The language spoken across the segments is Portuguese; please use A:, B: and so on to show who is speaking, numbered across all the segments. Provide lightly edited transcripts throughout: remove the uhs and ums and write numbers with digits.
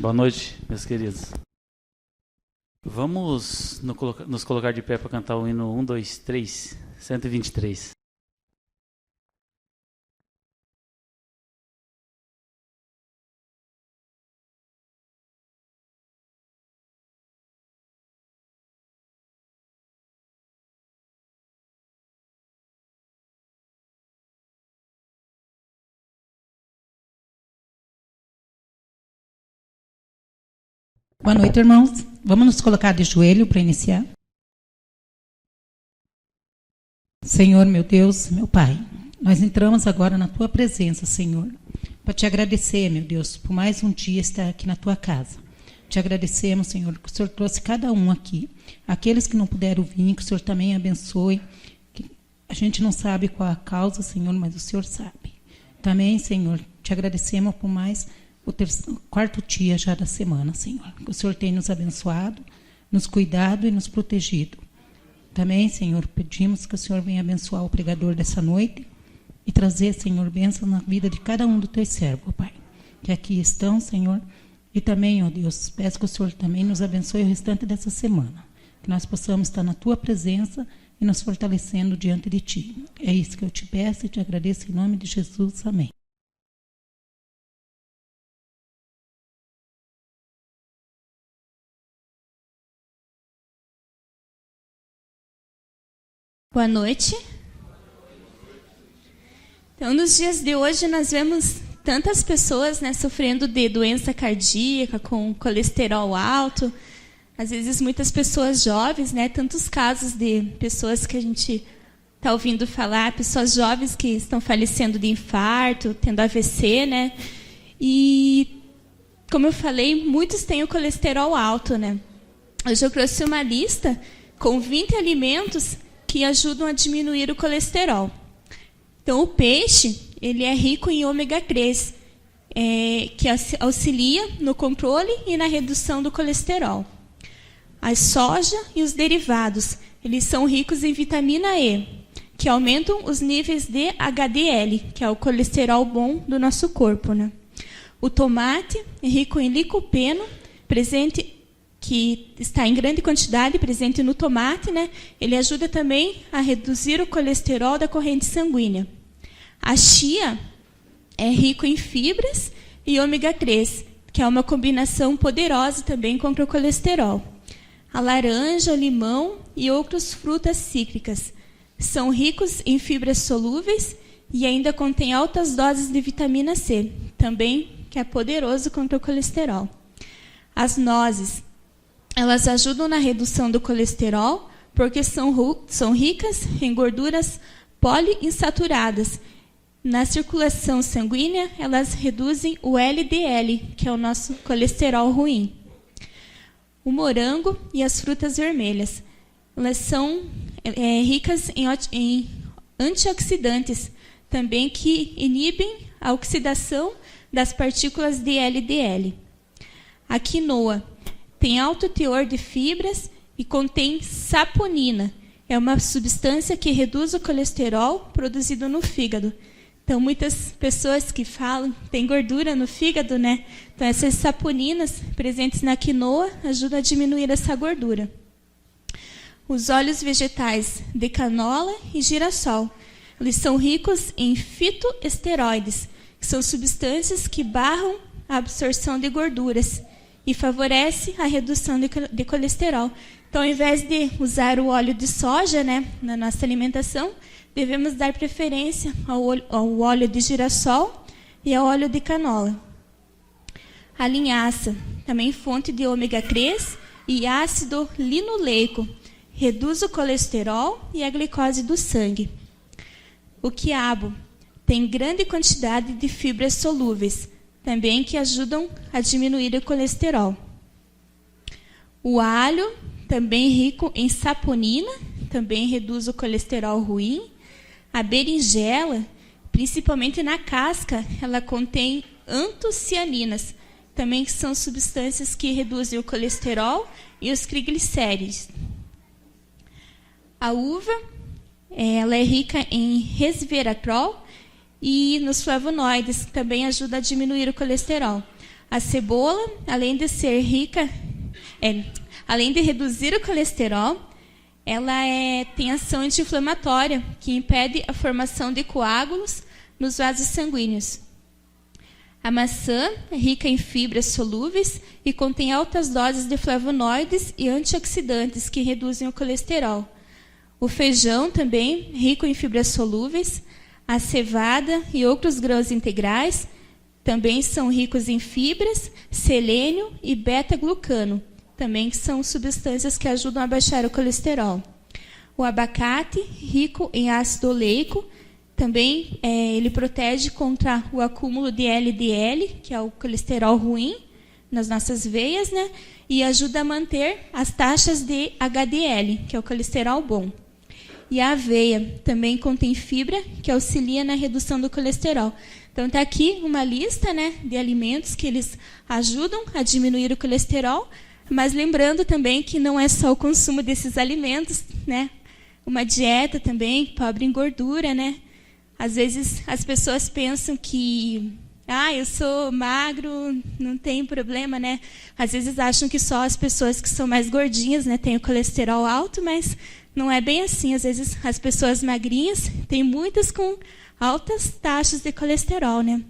A: Boa noite, meus queridos. Vamos nos colocar de pé para cantar o hino 1, 2, 3, 123.
B: Boa noite, irmãos. Vamos nos colocar de joelho para iniciar. Senhor, meu Deus, meu Pai, nós entramos agora na Tua presença, Senhor, para Te agradecer, meu Deus, por mais um dia estar aqui na Tua casa. Te agradecemos, Senhor, que o Senhor trouxe cada um aqui. Aqueles que não puderam vir, que o Senhor também abençoe. Que a gente não sabe qual a causa, Senhor, mas o Senhor sabe. Também, Senhor, Te agradecemos por mais o quarto dia já da semana, Senhor. Que o Senhor tem nos abençoado, nos cuidado e nos protegido. Também, Senhor, pedimos que o Senhor venha abençoar o pregador dessa noite e trazer, Senhor, bênção na vida de cada um dos Teus servos, Pai, que aqui estão, Senhor. E também, ó Deus, peço que o Senhor também nos abençoe o restante dessa semana. Que nós possamos estar na Tua presença e nos fortalecendo diante de Ti. É isso que eu Te peço e Te agradeço em nome de Jesus. Amém.
C: Boa noite. Então, nos dias de hoje, nós vemos tantas pessoas, né, sofrendo de doença cardíaca, com colesterol alto. Às vezes, muitas pessoas jovens, né, tantos casos de pessoas que a gente está ouvindo falar, pessoas jovens que estão falecendo de infarto, tendo AVC, né? E, como eu falei, muitos têm o colesterol alto, né? Hoje eu trouxe uma lista com 20 alimentos que ajudam a diminuir o colesterol. Então, o peixe, ele é rico em ômega 3, que auxilia no controle e na redução do colesterol. A soja e os derivados, eles são ricos em vitamina E, que aumentam os níveis de HDL, que é o colesterol bom do nosso corpo, né? O tomate é rico em licopeno, que está em grande quantidade presente no tomate, né? Ele ajuda também a reduzir o colesterol da corrente sanguínea. A chia é rico em fibras e ômega 3, que é uma combinação poderosa também contra o colesterol. A laranja, o limão e outras frutas cítricas são ricos em fibras solúveis e ainda contêm altas doses de vitamina C, também que é poderoso contra o colesterol. As nozes, elas ajudam na redução do colesterol porque são ricas em gorduras poliinsaturadas. Na circulação sanguínea, elas reduzem o LDL, que é o nosso colesterol ruim. O morango e as frutas vermelhas, elas são ricas em antioxidantes, também que inibem a oxidação das partículas de LDL. A quinoa tem alto teor de fibras e contém saponina. É uma substância que reduz o colesterol produzido no fígado. Então, muitas pessoas que falam tem gordura no fígado, né? Então, essas saponinas presentes na quinoa ajudam a diminuir essa gordura. Os óleos vegetais de canola e girassol, eles são ricos em fitoesteroides, que são substâncias que barram a absorção de gorduras e favorece a redução de colesterol. Então, ao invés de usar o óleo de soja, né, na nossa alimentação, devemos dar preferência ao óleo de girassol e ao óleo de canola. A linhaça, também fonte de ômega 3 e ácido linoleico, reduz o colesterol e a glicose do sangue. O quiabo tem grande quantidade de fibras solúveis, também que ajudam a diminuir o colesterol. O alho, também rico em saponina, também reduz o colesterol ruim. A berinjela, principalmente na casca, ela contém antocianinas, também que são substâncias que reduzem o colesterol e os triglicéridos. A uva, ela é rica em resveratrol e nos flavonoides, que também ajuda a diminuir o colesterol. A cebola, além de ser rica, além de reduzir o colesterol, ela tem ação anti-inflamatória, que impede a formação de coágulos nos vasos sanguíneos. A maçã é rica em fibras solúveis e contém altas doses de flavonoides e antioxidantes que reduzem o colesterol. O feijão também, rico em fibras solúveis. A cevada e outros grãos integrais também são ricos em fibras, selênio e beta-glucano, também que são substâncias que ajudam a baixar o colesterol. O abacate, rico em ácido oleico, também ele protege contra o acúmulo de LDL, que é o colesterol ruim, nas nossas veias, né? E ajuda a manter as taxas de HDL, que é o colesterol bom. E a aveia também contém fibra, que auxilia na redução do colesterol. Então, está aqui uma lista, né, de alimentos que eles ajudam a diminuir o colesterol, mas lembrando também que não é só o consumo desses alimentos, né? Uma dieta também pobre em gordura, né? Às vezes as pessoas pensam que, eu sou magro, não tem problema, né? Às vezes acham que só as pessoas que são mais gordinhas, né, têm o colesterol alto, mas não é bem assim. Às vezes as pessoas magrinhas têm muitas com altas taxas de colesterol, né?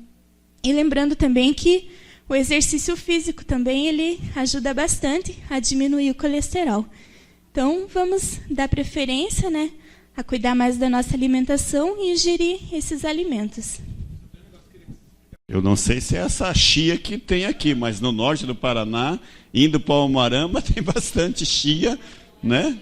C: E lembrando também que o exercício físico também ele ajuda bastante a diminuir o colesterol. Então, vamos dar preferência, né, a cuidar mais da nossa alimentação e ingerir esses alimentos.
D: Eu não sei se é essa chia que tem aqui, mas no norte do Paraná, indo para o Almaramba, tem bastante chia, né?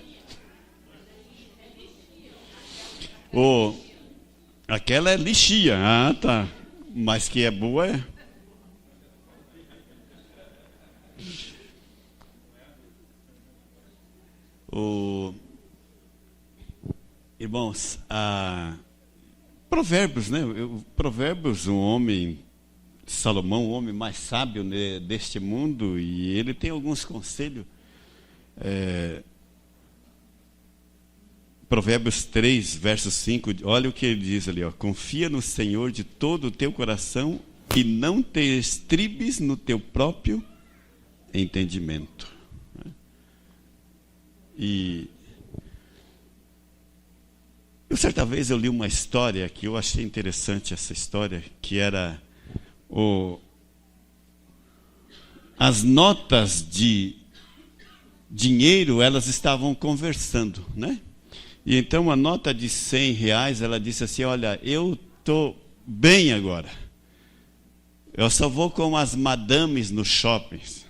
D: Aquela é lixia. Ah, tá. Mas que é boa é. Irmãos, Provérbios, né? Provérbios, um homem, Salomão, o homem mais sábio, né, deste mundo, e ele tem alguns conselhos. Provérbios 3, verso 5, olha o que ele diz ali, ó: confia no Senhor de todo o teu coração e não te estribes no teu próprio entendimento. E certa vez eu li uma história que eu achei interessante, essa história, que era as notas de dinheiro, elas estavam conversando, né? E então a nota de R$100, ela disse assim: olha, eu estou bem agora, eu só vou com as madames nos shoppings,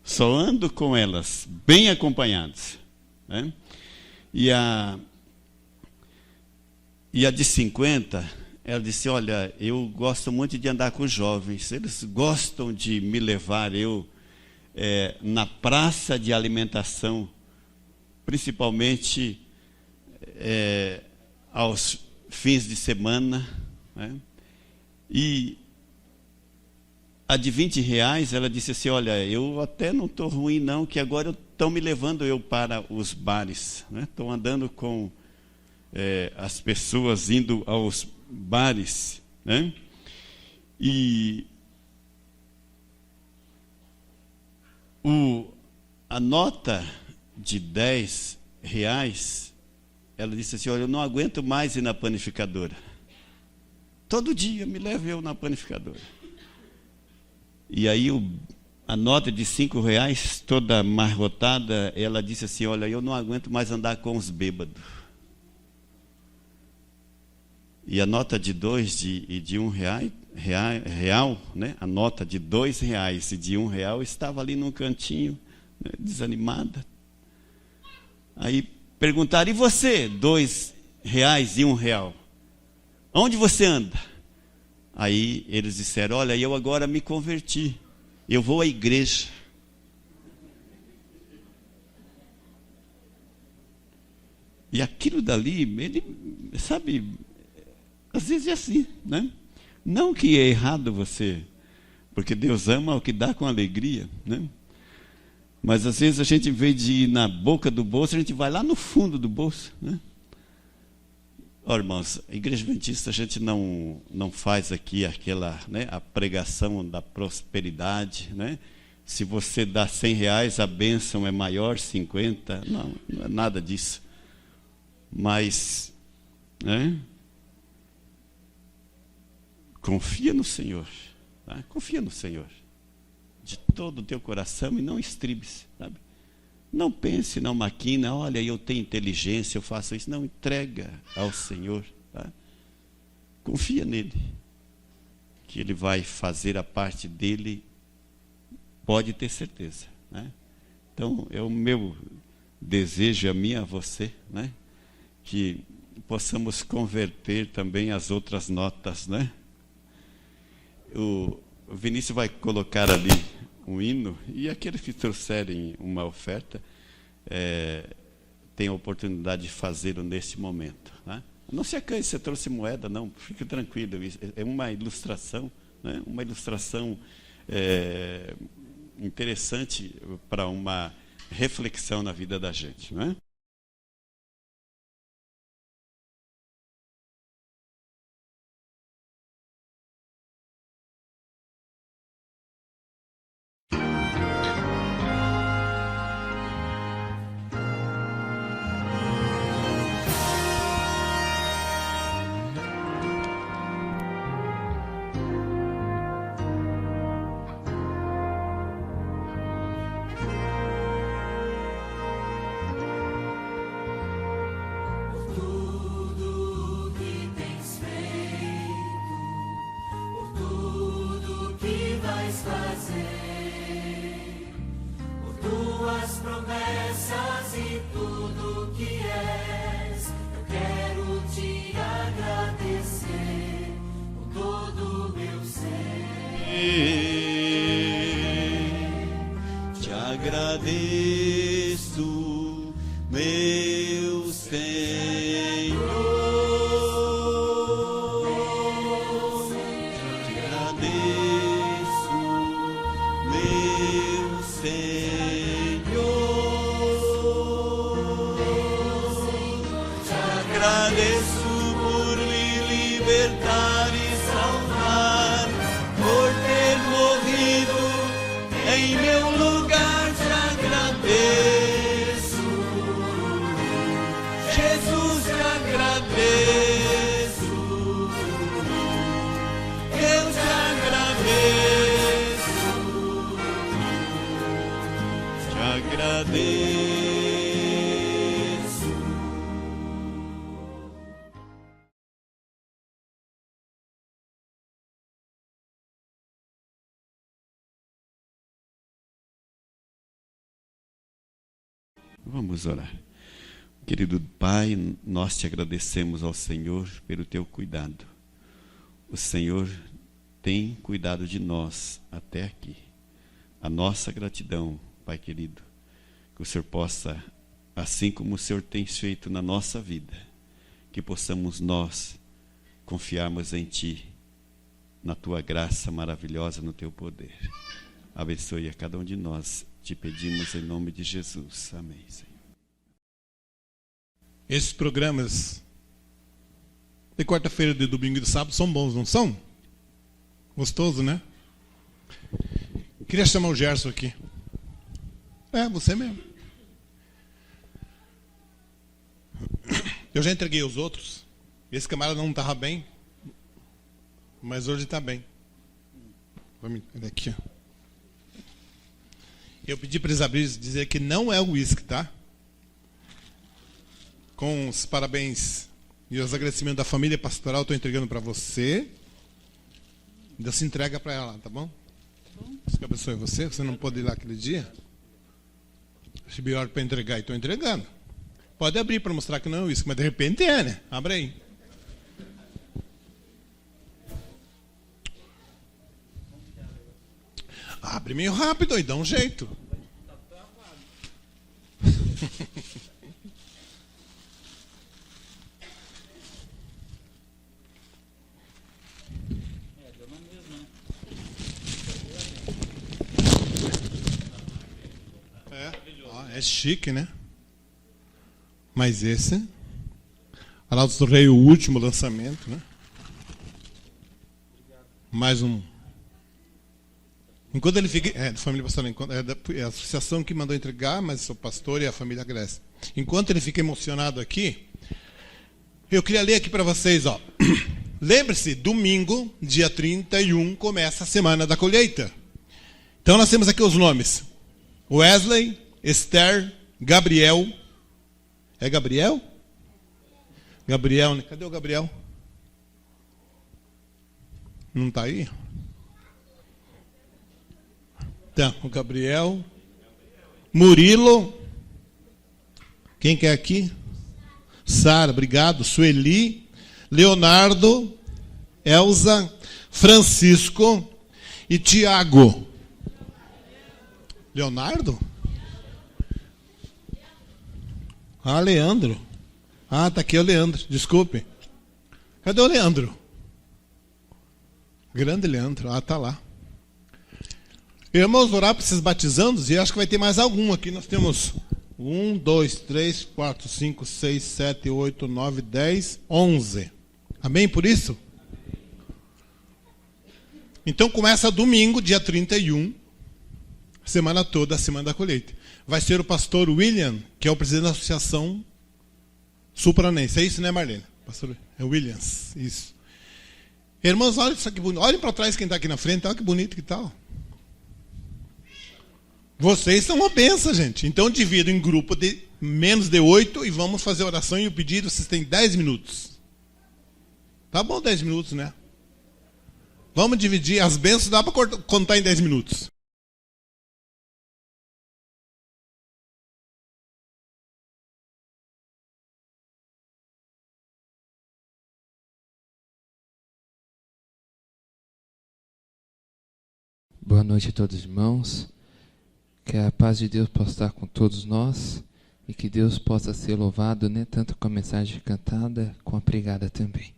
D: só ando com elas bem acompanhadas, né? E a de 50, ela disse: olha, eu gosto muito de andar com jovens, eles gostam de me levar na praça de alimentação, principalmente aos fins de semana, né? E a de R$20, ela disse assim: olha, eu até não estou ruim não, que agora estão me levando eu para os bares, né? Estou andando com as pessoas indo aos bares, né? E a nota de R$10, ela disse assim: olha, eu não aguento mais ir na panificadora, todo dia me leva eu na panificadora. E aí a nota de R$5, toda amarrotada, ela disse assim: olha, eu não aguento mais andar com os bêbados. E a nota de R$2 e de R$1, né? A nota de R$2 e de R$1 estava ali num cantinho, né, desanimada. Aí perguntaram: e você, R$2 e R$1? Onde você anda? Aí eles disseram: olha, eu agora me converti, eu vou à igreja. E aquilo dali, ele, sabe, às vezes é assim, né? Não que é errado você, porque Deus ama o que dá com alegria, né? Mas às vezes a gente, em vez de ir na boca do bolso, a gente vai lá no fundo do bolso, né? Ó, irmãos, a Igreja Adventista, a gente não faz aqui aquela, né, a pregação da prosperidade, né? Se você dá R$100, a bênção é maior, 50. Não é nada disso. Mas, né, confia no Senhor. Tá? Confia no Senhor. De todo o teu coração e não estribes, sabe? Não pense, não maquina, olha, eu tenho inteligência, eu faço isso. Não, entrega ao Senhor. Tá? Confia nele. Que ele vai fazer a parte dele, pode ter certeza. Né? Então, é o meu desejo, a minha, a você, né? Que possamos converter também as outras notas. Né? O Vinícius vai colocar ali um hino, e aqueles que trouxerem uma oferta têm a oportunidade de fazê-lo neste momento. Né? Não se acanhe, você trouxe moeda, não, fique tranquilo, é uma ilustração, né? Uma ilustração interessante para uma reflexão na vida da gente. Não é? Te agradeço, meu Senhor. Te agradeço, meu Senhor. Te agradeço por me libertar e salvar, por ter morrido em meu lugar. Te agradeço, Jesus, te agradeço, eu te agradeço, te agradeço. Vamos orar. Querido Pai, nós te agradecemos ao Senhor pelo teu cuidado. O Senhor tem cuidado de nós até aqui. A nossa gratidão, Pai querido, que o Senhor possa, assim como o Senhor tem feito na nossa vida, que possamos nós confiarmos em Ti, na Tua graça maravilhosa, no Teu poder. Abençoe a cada um de nós. Te pedimos em nome de Jesus. Amém, Senhor.
E: Esses programas de quarta-feira, de domingo e de sábado são bons, não são? Gostoso, né? Queria chamar o Gerson aqui. Você mesmo. Eu já entreguei os outros. Esse camarada não estava bem, mas hoje está bem. Vamos aqui, ó. Eu pedi para eles abrirem e dizer que não é o uísque, tá? Com os parabéns e os agradecimentos da família pastoral, estou entregando para você. Deus se entrega para ela, tá bom? Deus que abençoe você. Você não pôde ir lá aquele dia? Achei melhor para entregar e estou entregando. Pode abrir para mostrar que não é o uísque, mas de repente é, né? Abre aí. Abre meio rápido e dá um jeito. É chique, né? Mas esse... Arautos do Rei, o último lançamento, né? Mais um. Enquanto ele fica... da família pastoral. É a associação que mandou entregar, mas o pastor e a família agradecem. Enquanto ele fica emocionado aqui, eu queria ler aqui para vocês, ó. Lembre-se, domingo, dia 31, começa a Semana da Colheita. Então nós temos aqui os nomes. Wesley, Esther, Gabriel. É Gabriel? Gabriel, né? Cadê o Gabriel? Não está aí? Tá, o Gabriel. Murilo. Quem que é aqui? Sara, obrigado. Sueli. Leonardo. Elza. Francisco. E Tiago. Leonardo? Ah, Leandro. Ah, tá aqui o Leandro. Desculpe. Cadê o Leandro? Grande Leandro. Ah, tá lá. Irmãos, orar para esses batizandos, e acho que vai ter mais algum aqui. Nós temos 1, 2, 3, 4, 5, 6, 7, 8, 9, 10, 11. Amém por isso? Então começa domingo, dia 31, semana toda, a Semana da Colheita. Vai ser o pastor William, que é o presidente da Associação Supranense. É isso, né, Marlene? Pastor Williams, isso. Irmãos, olha isso aqui bonito. Olhem para trás quem está aqui na frente, olha que bonito que tal. Vocês são uma bênção, gente. Então dividam em grupo de menos de 8 e vamos fazer a oração e o pedido. Vocês têm 10 minutos. Tá bom 10 minutos, né? Vamos dividir. As bênçãos dá para contar em 10 minutos.
F: Boa noite a todos os irmãos. Que a paz de Deus possa estar com todos nós e que Deus possa ser louvado, né, tanto com a mensagem cantada, como a pregada também.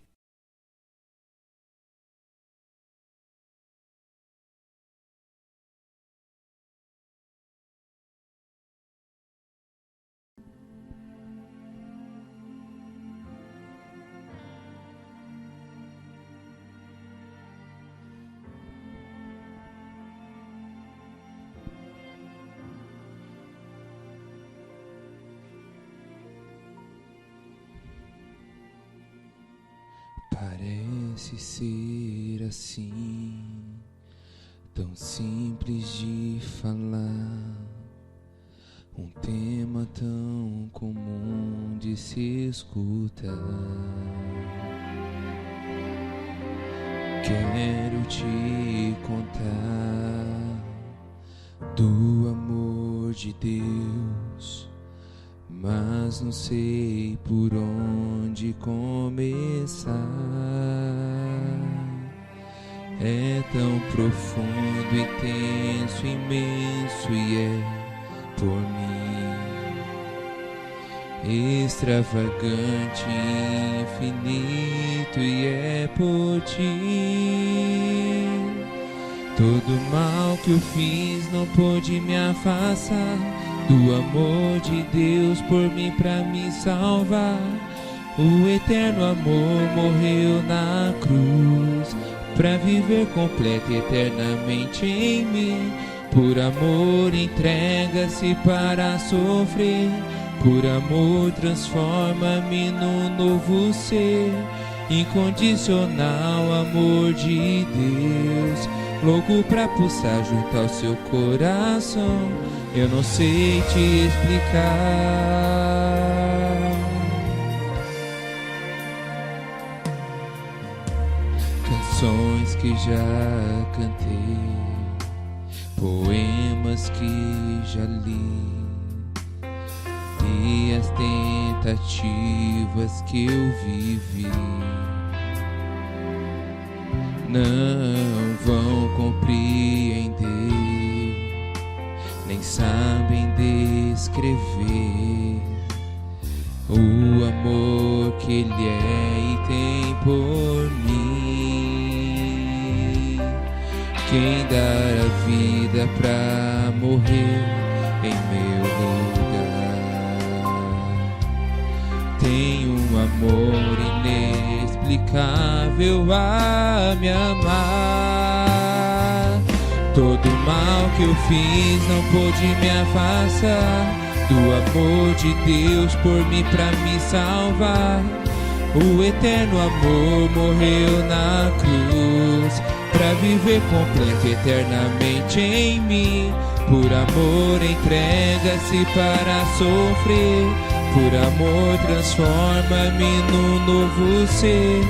F: Parece ser assim, tão simples de falar, um tema tão comum de se escutar. Quero te contar do amor de Deus, mas não sei por onde começar. É tão profundo, intenso, imenso e é por mim, extravagante, infinito e é por ti. Todo mal que eu fiz não pôde me afastar do amor de Deus por mim pra me salvar. O eterno amor morreu na cruz pra viver completo e eternamente em mim. Por amor entrega-se para sofrer, por amor transforma-me num novo ser. Incondicional amor de Deus, louco pra pulsar junto ao seu coração. Eu não sei te explicar. Canções que já cantei, poemas que já li, e as tentativas que eu vivi não vão compreender, nem sabem descrever o amor que Ele é e tem por mim. Quem dar a vida pra morrer em meu lugar tem um um amor inexplicável a me amar. Todo mal que eu fiz não pôde me afastar do amor de Deus por mim pra me salvar. O eterno amor morreu na cruz pra viver completo eternamente em mim. Por amor entrega-se para sofrer, por amor transforma-me num novo ser.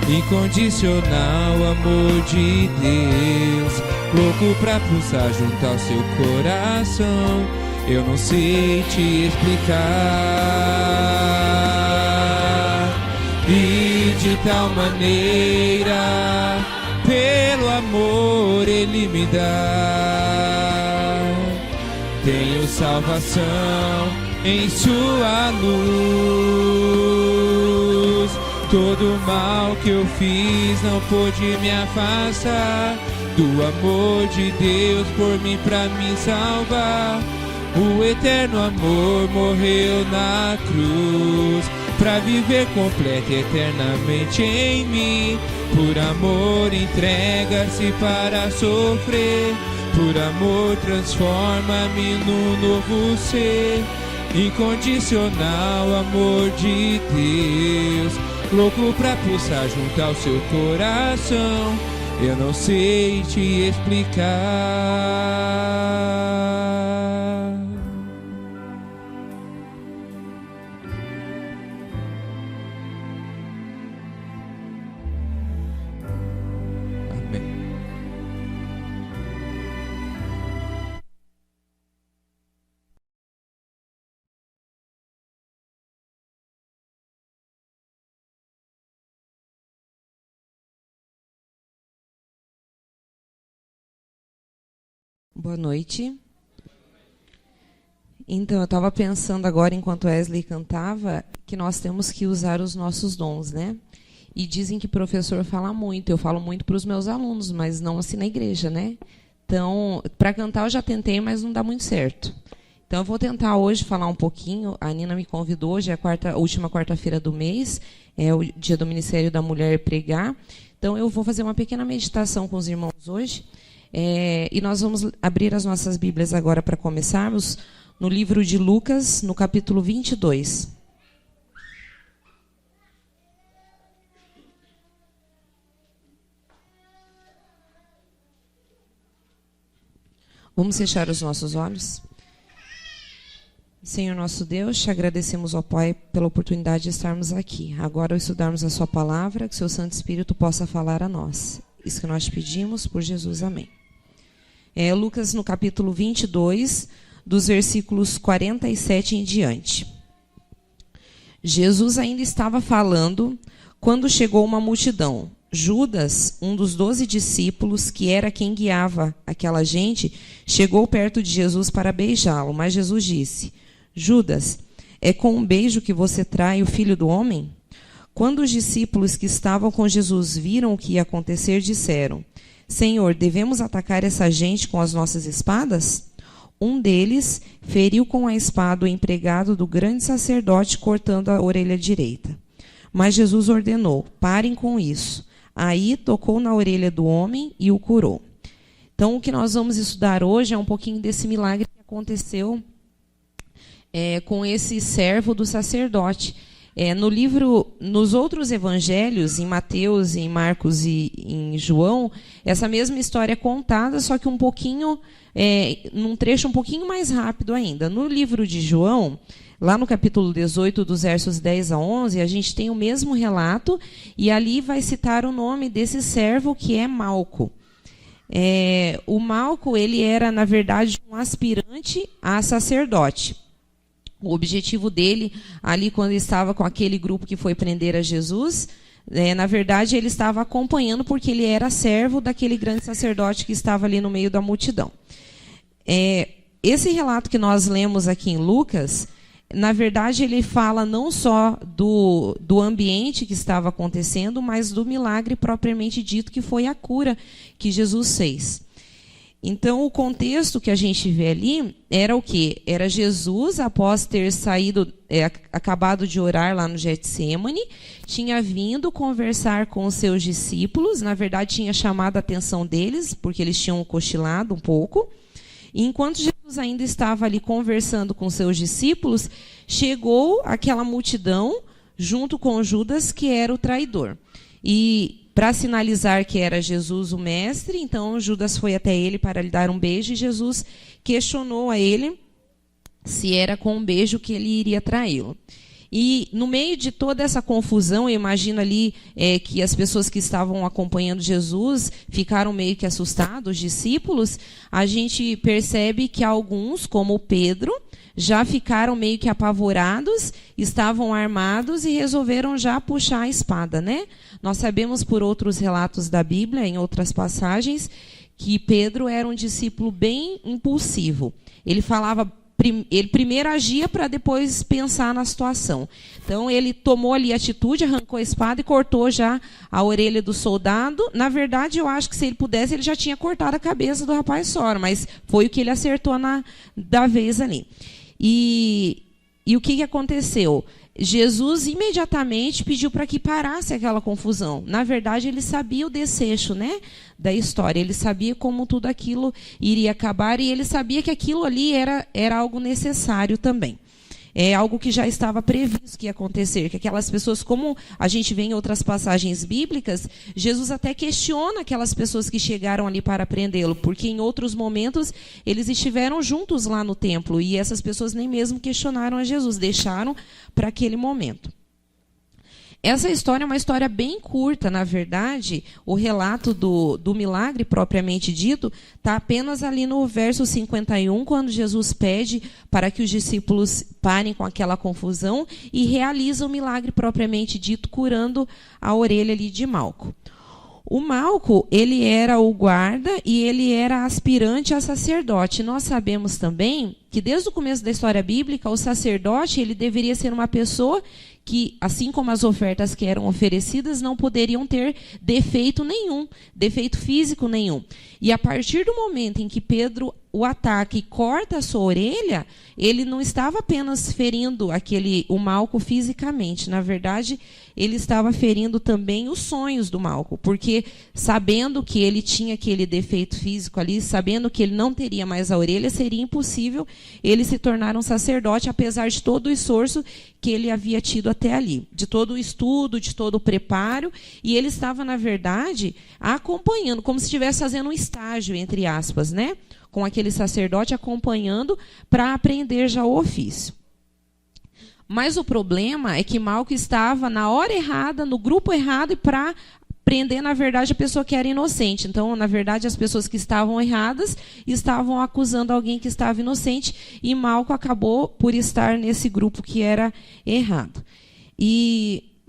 F: Incondicional amor de Deus, louco pra pulsar junto ao seu coração. Eu não sei te explicar. E de tal maneira, pelo amor ele me dá. Tenho salvação em sua luz. Todo mal que eu fiz não pôde me afastar do amor de Deus por mim pra me salvar. O eterno amor morreu na cruz pra viver completo eternamente em mim. Por amor entrega-se para sofrer, por amor transforma-me num novo ser. Incondicional amor de Deus, louco pra pulsar junto ao seu coração. Eu não sei te explicar. Amém.
G: Boa noite. Então, eu estava pensando agora, enquanto Wesley cantava, que nós temos que usar os nossos dons, né? E dizem que professor fala muito. Eu falo muito para os meus alunos, mas não assim na igreja, né? Então, para cantar eu já tentei, mas não dá muito certo. Então, eu vou tentar hoje falar um pouquinho. A Nina me convidou, hoje é a última quarta-feira do mês, é o dia do Ministério da Mulher pregar. Então, eu vou fazer uma pequena meditação com os irmãos hoje. E nós vamos abrir as nossas Bíblias agora para começarmos no livro de Lucas, no capítulo 22. Vamos fechar os nossos olhos? Senhor nosso Deus, te agradecemos, ó Pai, pela oportunidade de estarmos aqui. Agora, ao estudarmos a sua palavra, que o seu Santo Espírito possa falar a nós. Isso que nós te pedimos, por Jesus. Amém. Lucas, no capítulo 22, dos versículos 47 em diante. Jesus ainda estava falando quando chegou uma multidão. Judas, um dos 12 discípulos, que era quem guiava aquela gente, chegou perto de Jesus para beijá-lo. Mas Jesus disse: Judas, é com um beijo que você trai o Filho do Homem? Quando os discípulos que estavam com Jesus viram o que ia acontecer, disseram: Senhor, devemos atacar essa gente com as nossas espadas? Um deles feriu com a espada o empregado do grande sacerdote, cortando a orelha direita. Mas Jesus ordenou: parem com isso. Aí tocou na orelha do homem e o curou. Então, o que nós vamos estudar hoje é um pouquinho desse milagre que aconteceu com esse servo do sacerdote. Nos outros evangelhos, em Mateus, em Marcos e em João, essa mesma história é contada, só que um pouquinho, num trecho um pouquinho mais rápido ainda. No livro de João, lá no capítulo 18, dos versos 10 a 11, a gente tem o mesmo relato, e ali vai citar o nome desse servo, que é Malco. O Malco, ele era, na verdade, um aspirante a sacerdote. O objetivo dele, ali quando estava com aquele grupo que foi prender a Jesus, na verdade ele estava acompanhando porque ele era servo daquele grande sacerdote que estava ali no meio da multidão. Esse relato que nós lemos aqui em Lucas, na verdade ele fala não só do ambiente que estava acontecendo, mas do milagre propriamente dito, que foi a cura que Jesus fez. Então, o contexto que a gente vê ali era o quê? Era Jesus, após ter saído, acabado de orar lá no Getsemane, tinha vindo conversar com os seus discípulos, na verdade tinha chamado a atenção deles, porque eles tinham cochilado um pouco. E enquanto Jesus ainda estava ali conversando com seus discípulos, chegou aquela multidão junto com Judas, que era o traidor. E para sinalizar que era Jesus o mestre, então Judas foi até ele para lhe dar um beijo, e Jesus questionou a ele se era com um beijo que ele iria traí-lo. E no meio de toda essa confusão, eu imagino ali que as pessoas que estavam acompanhando Jesus ficaram meio que assustados, os discípulos, a gente percebe que alguns, como Pedro, já ficaram meio que apavorados, estavam armados e resolveram já puxar a espada, né? Nós sabemos por outros relatos da Bíblia, em outras passagens, que Pedro era um discípulo bem impulsivo. Ele primeiro agia para depois pensar na situação. Então, ele tomou ali a atitude, arrancou a espada e cortou já a orelha do soldado. Na verdade, eu acho que se ele pudesse, ele já tinha cortado a cabeça do rapaz fora, mas foi o que ele acertou da vez ali. E o que aconteceu? Jesus imediatamente pediu para que parasse aquela confusão. Na verdade, ele sabia o desfecho, né, da história. Ele sabia como tudo aquilo iria acabar e ele sabia que aquilo ali era algo necessário também. É algo que já estava previsto que ia acontecer, que aquelas pessoas, como a gente vê em outras passagens bíblicas, Jesus até questiona aquelas pessoas que chegaram ali para prendê-lo, porque em outros momentos eles estiveram juntos lá no templo e essas pessoas nem mesmo questionaram a Jesus, deixaram para aquele momento. Essa história é uma história bem curta, na verdade. O relato do milagre propriamente dito está apenas ali no verso 51, quando Jesus pede para que os discípulos parem com aquela confusão e realiza o milagre propriamente dito, curando a orelha ali de Malco. O Malco, ele era o guarda e ele era aspirante a sacerdote. Nós sabemos também que desde o começo da história bíblica, o sacerdote ele deveria ser uma pessoa que, assim como as ofertas que eram oferecidas, não poderiam ter defeito nenhum, defeito físico nenhum. E a partir do momento em que Pedro o ataca e corta a sua orelha, ele não estava apenas ferindo o Malco fisicamente. Na verdade, ele estava ferindo também os sonhos do Malco, porque sabendo que ele tinha aquele defeito físico ali, sabendo que ele não teria mais a orelha, seria impossível ele se tornar um sacerdote, apesar de todo o esforço que ele havia tido até ali, de todo o estudo, de todo o preparo, e ele estava, na verdade, acompanhando, como se estivesse fazendo um estágio, entre aspas, né? Com aquele sacerdote acompanhando para aprender já o ofício. Mas o problema é que Malco estava na hora errada, no grupo errado, e para prender, na verdade, a pessoa que era inocente. Então, na verdade, as pessoas que estavam erradas estavam acusando alguém que estava inocente, e Malco acabou por estar nesse grupo que era errado.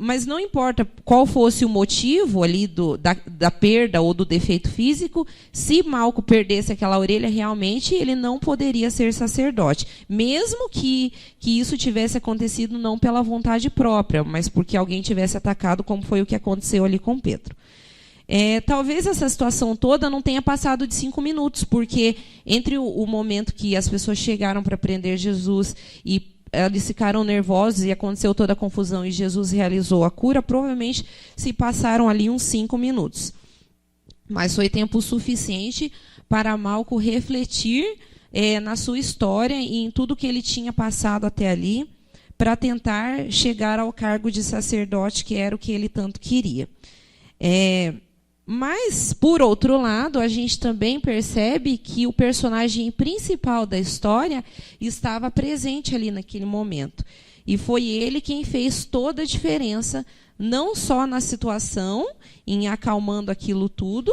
G: Mas não importa qual fosse o motivo ali da perda ou do defeito físico, se Malco perdesse aquela orelha, realmente ele não poderia ser sacerdote. Mesmo que isso tivesse acontecido não pela vontade própria, mas porque alguém tivesse atacado, como foi o que aconteceu ali com Pedro. Talvez essa situação toda não tenha passado de 5 minutos, porque entre o momento que as pessoas chegaram para prender Jesus e eles ficaram nervosos e aconteceu toda a confusão e Jesus realizou a cura, provavelmente se passaram ali uns 5 minutos. Mas foi tempo suficiente para Malco refletir na sua história e em tudo que ele tinha passado até ali, para tentar chegar ao cargo de sacerdote, que era o que ele tanto queria. Mas, por outro lado, a gente também percebe que o personagem principal da história estava presente ali naquele momento. E foi ele quem fez toda a diferença, não só na situação, em acalmando aquilo tudo,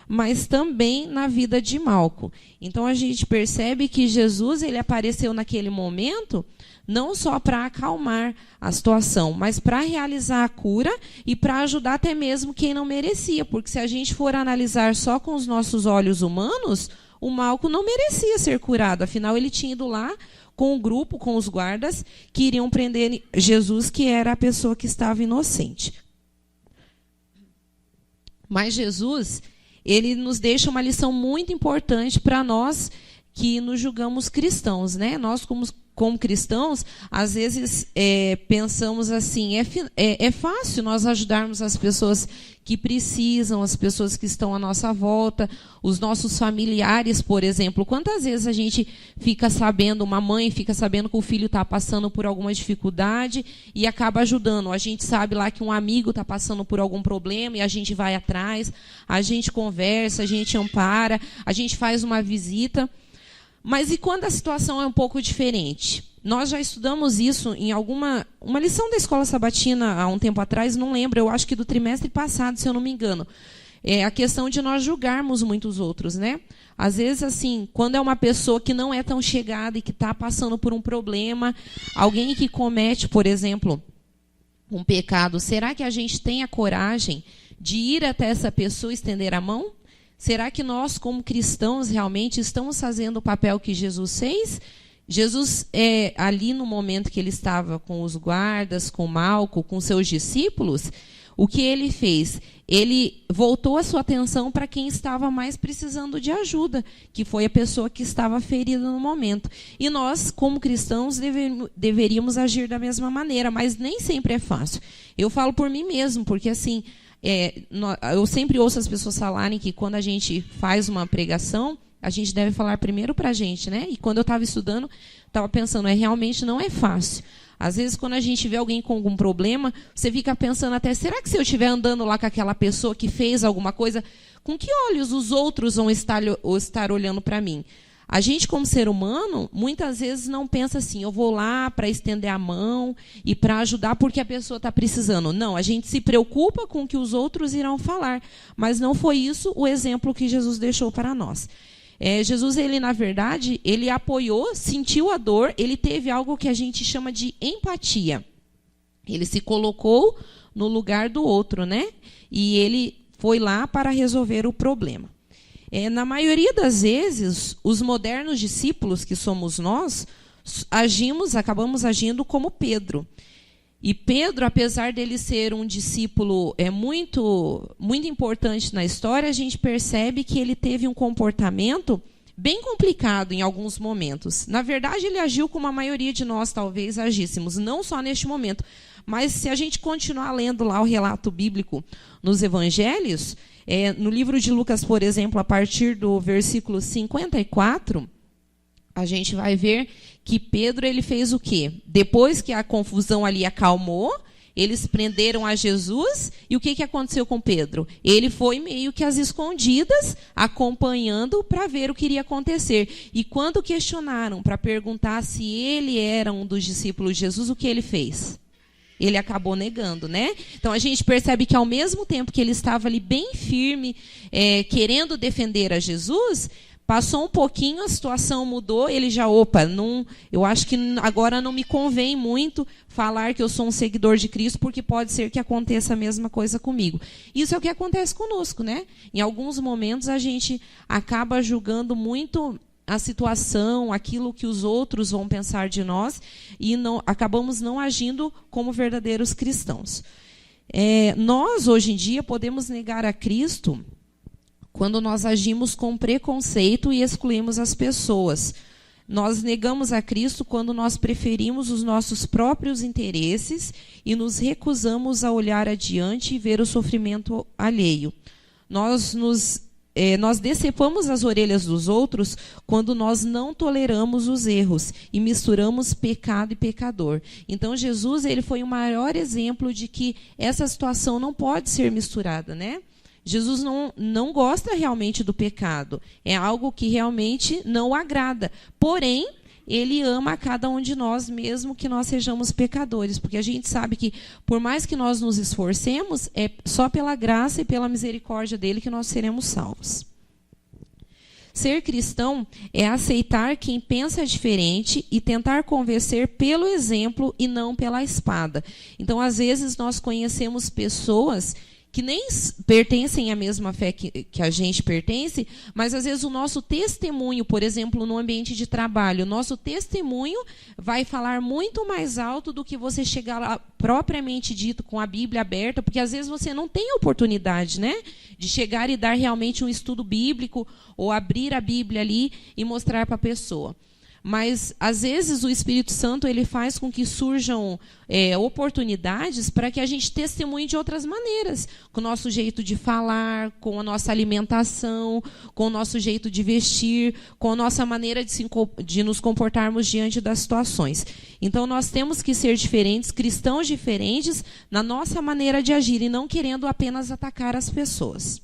G: mas também na vida de Malco. Então, a gente percebe que Jesus ele apareceu naquele momento não só para acalmar a situação, mas para realizar a cura e para ajudar até mesmo quem não merecia. Porque se a gente for analisar só com os nossos olhos humanos, o Malco não merecia ser curado. Afinal, ele tinha ido lá com o grupo, com os guardas, que iriam prender Jesus, que era a pessoa que estava inocente. Mas Jesus, ele nos deixa uma lição muito importante para nós que nos julgamos cristãos, né? Nós, como cristãos, às vezes pensamos assim, é fácil nós ajudarmos as pessoas que precisam, as pessoas que estão à nossa volta, os nossos familiares, por exemplo. Quantas vezes a gente fica sabendo, uma mãe fica sabendo que o filho está passando por alguma dificuldade e acaba ajudando. A gente sabe lá que um amigo está passando por algum problema e a gente vai atrás, a gente conversa, a gente ampara, a gente faz uma visita. Mas e quando a situação é um pouco diferente? Nós já estudamos isso em uma lição da Escola Sabatina há um tempo atrás, não lembro, eu acho que do trimestre passado, se eu não me engano. É a questão de nós julgarmos muitos outros, né? Às vezes, assim, quando é uma pessoa que não é tão chegada e que está passando por um problema, alguém que comete, por exemplo, um pecado, será que a gente tem a coragem de ir até essa pessoa e estender a mão? Será que nós, como cristãos, realmente estamos fazendo o papel que Jesus fez? Jesus, ali no momento que ele estava com os guardas, com Malco, com seus discípulos, o que ele fez? Ele voltou a sua atenção para quem estava mais precisando de ajuda, que foi a pessoa que estava ferida no momento. E nós, como cristãos, deveríamos agir da mesma maneira, mas nem sempre é fácil. Eu falo por mim mesmo, porque assim, eu sempre ouço as pessoas falarem que quando a gente faz uma pregação, a gente deve falar primeiro para a gente, né? E quando eu estava estudando, estava pensando, realmente não é fácil. Às vezes, quando a gente vê alguém com algum problema, você fica pensando até, será que se eu estiver andando lá com aquela pessoa que fez alguma coisa, com que olhos os outros vão estar olhando para mim? A gente, como ser humano, muitas vezes não pensa assim, eu vou lá para estender a mão e para ajudar porque a pessoa está precisando. Não, a gente se preocupa com o que os outros irão falar. Mas não foi isso o exemplo que Jesus deixou para nós. Jesus, ele na verdade, ele apoiou, sentiu a dor, ele teve algo que a gente chama de empatia. Ele se colocou no lugar do outro, né? E ele foi lá para resolver o problema. Na maioria das vezes, os modernos discípulos, que somos nós, acabamos agindo como Pedro. E Pedro, apesar dele ser um discípulo muito, muito importante na história, a gente percebe que ele teve um comportamento bem complicado em alguns momentos. Na verdade, ele agiu como a maioria de nós talvez agíssemos, não só neste momento. Mas se a gente continuar lendo lá o relato bíblico nos evangelhos, no livro de Lucas, por exemplo, a partir do versículo 54, a gente vai ver que Pedro ele fez o quê? Depois que a confusão ali acalmou, eles prenderam a Jesus, e o que aconteceu com Pedro? Ele foi meio que às escondidas, acompanhando para ver o que iria acontecer. E quando questionaram para perguntar se ele era um dos discípulos de Jesus, o que ele fez? Ele acabou negando, né? Então a gente percebe que ao mesmo tempo que ele estava ali bem firme, querendo defender a Jesus, passou um pouquinho, a situação mudou, ele já, eu acho que agora não me convém muito falar que eu sou um seguidor de Cristo, porque pode ser que aconteça a mesma coisa comigo. Isso é o que acontece conosco, né? Em alguns momentos a gente acaba julgando muito a situação, aquilo que os outros vão pensar de nós, e acabamos não agindo como verdadeiros cristãos. Nós, hoje em dia, podemos negar a Cristo quando nós agimos com preconceito e excluímos as pessoas. Nós negamos a Cristo quando nós preferimos os nossos próprios interesses e nos recusamos a olhar adiante e ver o sofrimento alheio. Nós decepamos as orelhas dos outros quando nós não toleramos os erros e misturamos pecado e pecador. Então, Jesus ele foi o maior exemplo de que essa situação não pode ser misturada, né? Jesus não gosta realmente do pecado. É algo que realmente não o agrada. Porém, ele ama a cada um de nós, mesmo que nós sejamos pecadores. Porque a gente sabe que, por mais que nós nos esforcemos, é só pela graça e pela misericórdia dele que nós seremos salvos. Ser cristão é aceitar quem pensa diferente e tentar convencer pelo exemplo e não pela espada. Então, às vezes, nós conhecemos pessoas que nem pertencem à mesma fé que a gente pertence, mas às vezes o nosso testemunho, por exemplo, no ambiente de trabalho, o nosso testemunho vai falar muito mais alto do que você chegar lá propriamente dito com a Bíblia aberta, porque às vezes você não tem oportunidade, né, de chegar e dar realmente um estudo bíblico ou abrir a Bíblia ali e mostrar para a pessoa. Mas, às vezes, o Espírito Santo ele faz com que surjam oportunidades para que a gente testemunhe de outras maneiras, com o nosso jeito de falar, com a nossa alimentação, com o nosso jeito de vestir, com a nossa maneira de nos comportarmos diante das situações. Então, nós temos que ser diferentes, cristãos diferentes, na nossa maneira de agir, e não querendo apenas atacar as pessoas.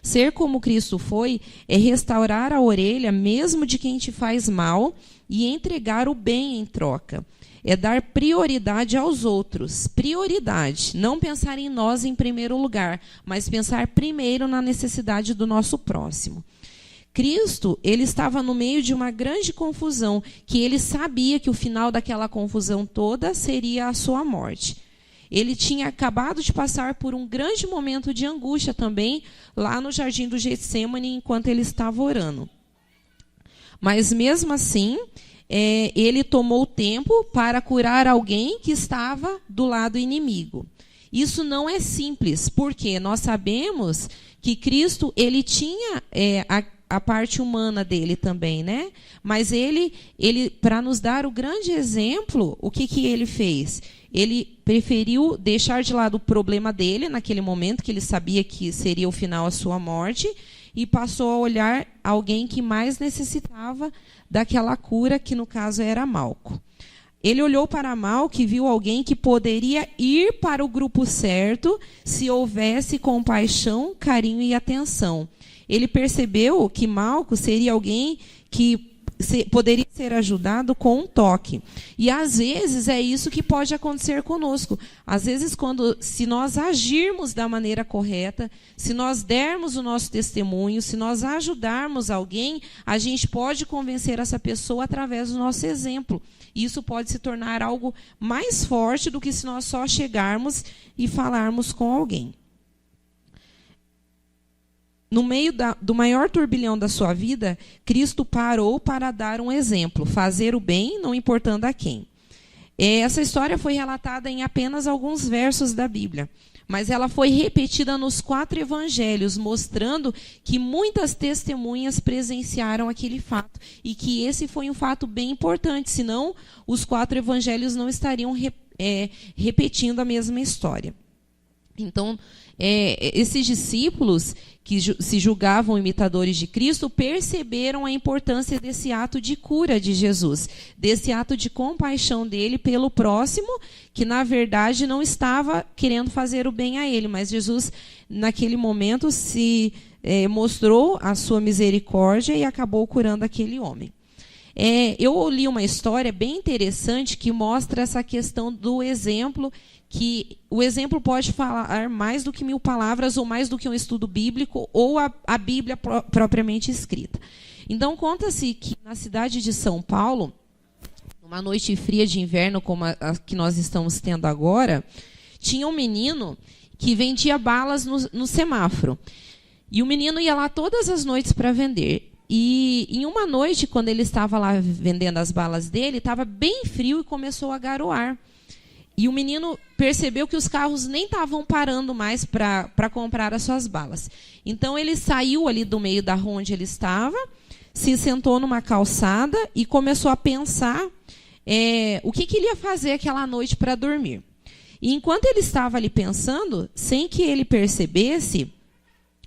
G: Ser como Cristo foi é restaurar a orelha mesmo de quem te faz mal e entregar o bem em troca. É dar prioridade aos outros. Prioridade. Não pensar em nós em primeiro lugar, mas pensar primeiro na necessidade do nosso próximo. Cristo, ele estava no meio de uma grande confusão, que ele sabia que o final daquela confusão toda seria a sua morte. Ele tinha acabado de passar por um grande momento de angústia também, lá no jardim do Getsêmani, enquanto ele estava orando. Mas, mesmo assim, ele tomou tempo para curar alguém que estava do lado inimigo. Isso não é simples, porque nós sabemos que Cristo ele tinha a parte humana dele também, né? Mas ele para nos dar o grande exemplo, o que ele fez? Ele preferiu deixar de lado o problema dele naquele momento, que ele sabia que seria o final a sua morte, e passou a olhar alguém que mais necessitava daquela cura, que no caso era Malco. Ele olhou para Malco e viu alguém que poderia ir para o grupo certo se houvesse compaixão, carinho e atenção. Ele percebeu que Malco seria alguém que poderia ser ajudado com um toque. E, às vezes, é isso que pode acontecer conosco. Às vezes, se nós agirmos da maneira correta, se nós dermos o nosso testemunho, se nós ajudarmos alguém, a gente pode convencer essa pessoa através do nosso exemplo. Isso pode se tornar algo mais forte do que se nós só chegarmos e falarmos com alguém. No meio do maior turbilhão da sua vida, Cristo parou para dar um exemplo, fazer o bem, não importando a quem. Essa história foi relatada em apenas alguns versos da Bíblia, mas ela foi repetida nos 4 evangelhos, mostrando que muitas testemunhas presenciaram aquele fato, e que esse foi um fato bem importante, senão os 4 evangelhos não estariam repetindo a mesma história. Então, esses discípulos que se julgavam imitadores de Cristo perceberam a importância desse ato de cura de Jesus, desse ato de compaixão dele pelo próximo, que na verdade não estava querendo fazer o bem a ele, mas Jesus naquele momento se mostrou a sua misericórdia e acabou curando aquele homem. Eu li uma história bem interessante que mostra essa questão do exemplo, que o exemplo pode falar mais do que 1000 palavras, ou mais do que um estudo bíblico, ou a Bíblia propriamente escrita. Então, conta-se que na cidade de São Paulo, numa noite fria de inverno, como a que nós estamos tendo agora, tinha um menino que vendia balas no semáforo. E o menino ia lá todas as noites para vender. E em uma noite, quando ele estava lá vendendo as balas dele, estava bem frio e começou a garoar. E o menino percebeu que os carros nem estavam parando mais para comprar as suas balas. Então, ele saiu ali do meio da rua onde ele estava, se sentou numa calçada e começou a pensar o que ele ia fazer aquela noite para dormir. E enquanto ele estava ali pensando, sem que ele percebesse,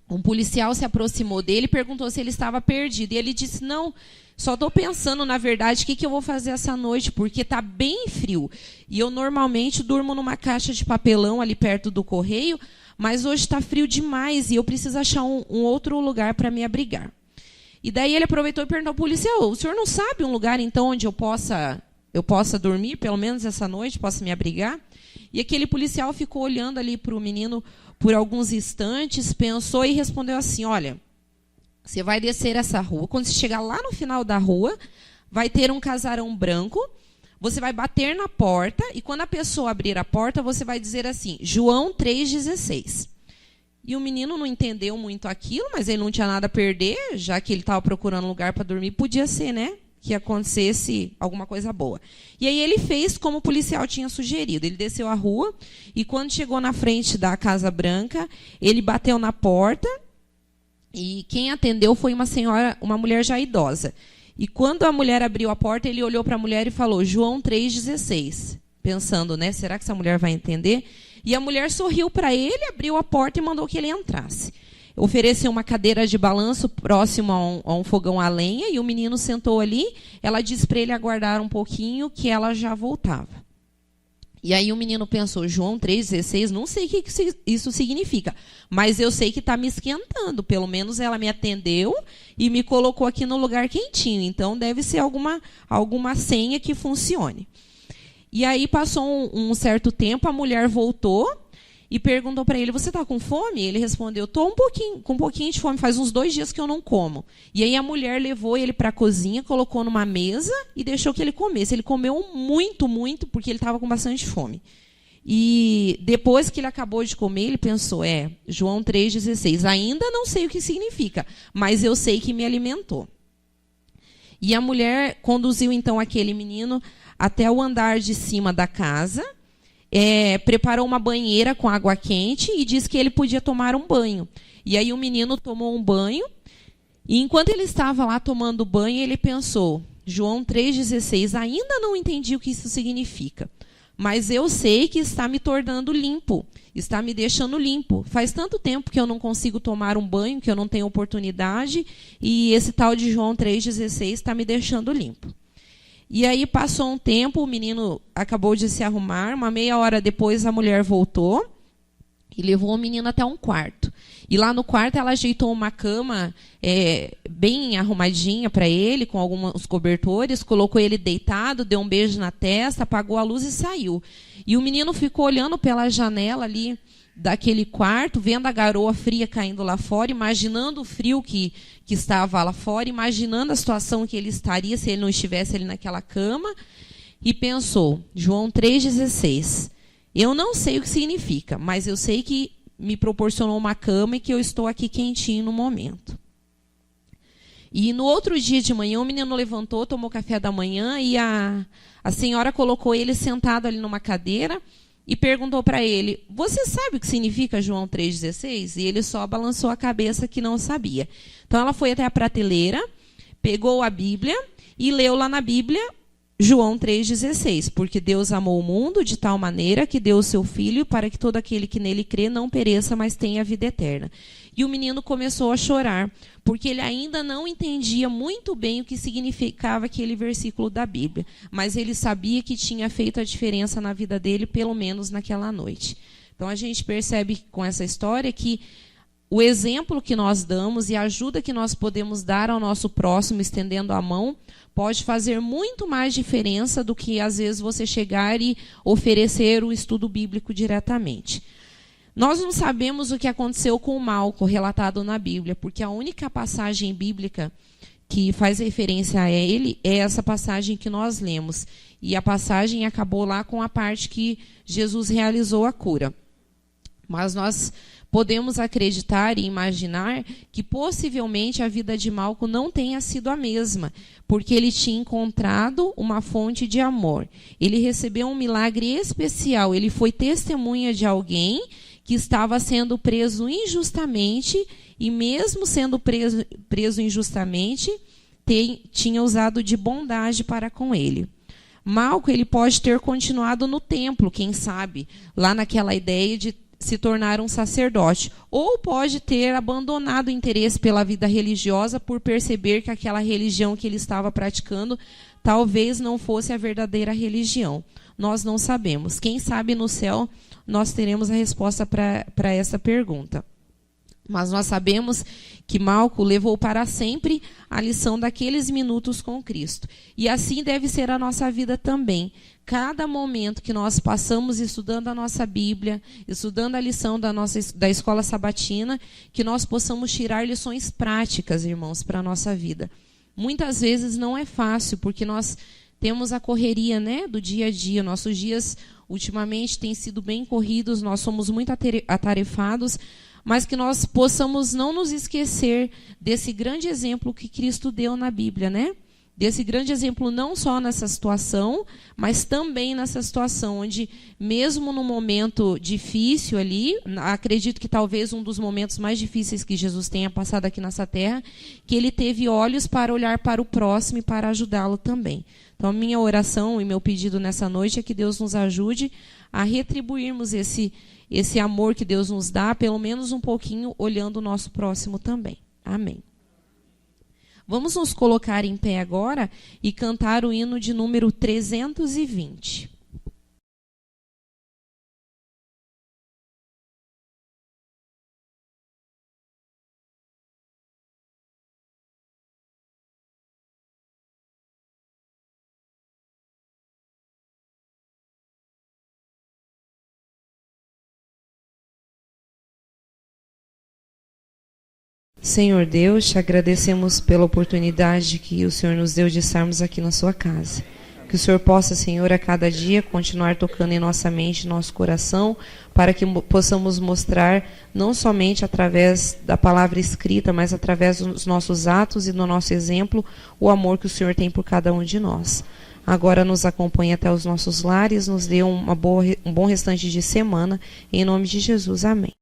G: um policial se aproximou dele e perguntou se ele estava perdido. E ele disse, não, só estou pensando, na verdade, o que eu vou fazer essa noite, porque está bem frio. E eu normalmente durmo numa caixa de papelão ali perto do correio, mas hoje está frio demais e eu preciso achar um outro lugar para me abrigar. E daí ele aproveitou e perguntou ao policial, o senhor não sabe um lugar, então, onde eu possa dormir, pelo menos essa noite, possa me abrigar? E aquele policial ficou olhando ali para o menino por alguns instantes, pensou e respondeu assim, olha, você vai descer essa rua, quando você chegar lá no final da rua, vai ter um casarão branco, você vai bater na porta e quando a pessoa abrir a porta, você vai dizer assim, João 3,16. E o menino não entendeu muito aquilo, mas ele não tinha nada a perder, já que ele estava procurando lugar para dormir, podia ser, né? Que acontecesse alguma coisa boa. E aí ele fez como o policial tinha sugerido. Ele desceu a rua e quando chegou na frente da Casa Branca, ele bateu na porta e quem atendeu foi uma senhora, uma mulher já idosa. E quando a mulher abriu a porta, ele olhou para a mulher e falou, João 3,16. Pensando, né? Será que essa mulher vai entender? E a mulher sorriu para ele, abriu a porta e mandou que ele entrasse. Ofereceu uma cadeira de balanço próximo a um fogão a lenha e o menino sentou ali. Ela disse para ele aguardar um pouquinho que ela já voltava. E aí o menino pensou, João 3,16, não sei o que isso significa, mas eu sei que está me esquentando. Pelo menos ela me atendeu e me colocou aqui no lugar quentinho. Então deve ser alguma senha que funcione. E aí passou um certo tempo, a mulher voltou e perguntou para ele, você está com fome? Ele respondeu, estou com um pouquinho de fome, faz uns 2 dias que eu não como. E aí a mulher levou ele para a cozinha, colocou numa mesa e deixou que ele comesse. Ele comeu muito, muito, porque ele estava com bastante fome. E depois que ele acabou de comer, ele pensou, João 3,16, ainda não sei o que significa, mas eu sei que me alimentou. E a mulher conduziu então aquele menino até o andar de cima da casa, preparou uma banheira com água quente e disse que ele podia tomar um banho. E aí o menino tomou um banho, e enquanto ele estava lá tomando banho, ele pensou, João 3,16, ainda não entendi o que isso significa, mas eu sei que está me tornando limpo, está me deixando limpo. Faz tanto tempo que eu não consigo tomar um banho, que eu não tenho oportunidade, e esse tal de João 3,16 está me deixando limpo. E aí passou um tempo, o menino acabou de se arrumar, uma meia hora depois a mulher voltou e levou o menino até um quarto. E lá no quarto ela ajeitou uma cama bem arrumadinha para ele, com alguns cobertores, colocou ele deitado, deu um beijo na testa, apagou a luz e saiu. E o menino ficou olhando pela janela ali daquele quarto, vendo a garoa fria caindo lá fora, imaginando o frio que estava lá fora, imaginando a situação que ele estaria se ele não estivesse ali naquela cama, e pensou, João 3,16, eu não sei o que significa, mas eu sei que me proporcionou uma cama e que eu estou aqui quentinho no momento. E no outro dia de manhã, o menino levantou, tomou café da manhã, e a senhora colocou ele sentado ali numa cadeira, e perguntou para ele, você sabe o que significa João 3,16? E ele só balançou a cabeça que não sabia. Então ela foi até a prateleira, pegou a Bíblia e leu lá na Bíblia João 3,16. Porque Deus amou o mundo de tal maneira que deu o seu Filho para que todo aquele que nele crê não pereça, mas tenha a vida eterna. E o menino começou a chorar, porque ele ainda não entendia muito bem o que significava aquele versículo da Bíblia. Mas ele sabia que tinha feito a diferença na vida dele, pelo menos naquela noite. Então a gente percebe com essa história que o exemplo que nós damos e a ajuda que nós podemos dar ao nosso próximo, estendendo a mão, pode fazer muito mais diferença do que, às vezes, você chegar e oferecer o estudo bíblico diretamente. Nós não sabemos o que aconteceu com o Malco, relatado na Bíblia, porque a única passagem bíblica que faz referência a ele é essa passagem que nós lemos. E a passagem acabou lá com a parte que Jesus realizou a cura. Mas nós podemos acreditar e imaginar que possivelmente a vida de Malco não tenha sido a mesma, porque ele tinha encontrado uma fonte de amor. Ele recebeu um milagre especial, ele foi testemunha de alguém que estava sendo preso injustamente, e mesmo sendo preso injustamente, tinha usado de bondade para com ele. Malco, ele pode ter continuado no templo, quem sabe, lá naquela ideia de se tornar um sacerdote, ou pode ter abandonado o interesse pela vida religiosa por perceber que aquela religião que ele estava praticando talvez não fosse a verdadeira religião. Nós não sabemos. Quem sabe no céu nós teremos a resposta para essa pergunta. Mas nós sabemos que Malco levou para sempre a lição daqueles minutos com Cristo. E assim deve ser a nossa vida também. Cada momento que nós passamos estudando a nossa Bíblia, estudando a lição da escola sabatina, que nós possamos tirar lições práticas, irmãos, para a nossa vida. Muitas vezes não é fácil, porque nós temos a correria, né, do dia a dia. Nossos dias ultimamente têm sido bem corridos, nós somos muito atarefados, mas que nós possamos não nos esquecer desse grande exemplo que Cristo deu na Bíblia, né? Desse grande exemplo não só nessa situação, mas também nessa situação onde, mesmo no momento difícil ali, acredito que talvez um dos momentos mais difíceis que Jesus tenha passado aqui nessa terra, que ele teve olhos para olhar para o próximo e para ajudá-lo também. Então, a minha oração e meu pedido nessa noite é que Deus nos ajude a retribuirmos esse amor que Deus nos dá, pelo menos um pouquinho, olhando o nosso próximo também. Amém. Vamos nos colocar em pé agora e cantar o hino de número 320. Senhor Deus, te agradecemos pela oportunidade que o Senhor nos deu de estarmos aqui na sua casa. Que o Senhor possa, Senhor, a cada dia continuar tocando em nossa mente, nosso coração, para que possamos mostrar, não somente através da palavra escrita, mas através dos nossos atos e do nosso exemplo, o amor que o Senhor tem por cada um de nós. Agora nos acompanhe até os nossos lares, nos dê um bom restante de semana. Em nome de Jesus, amém.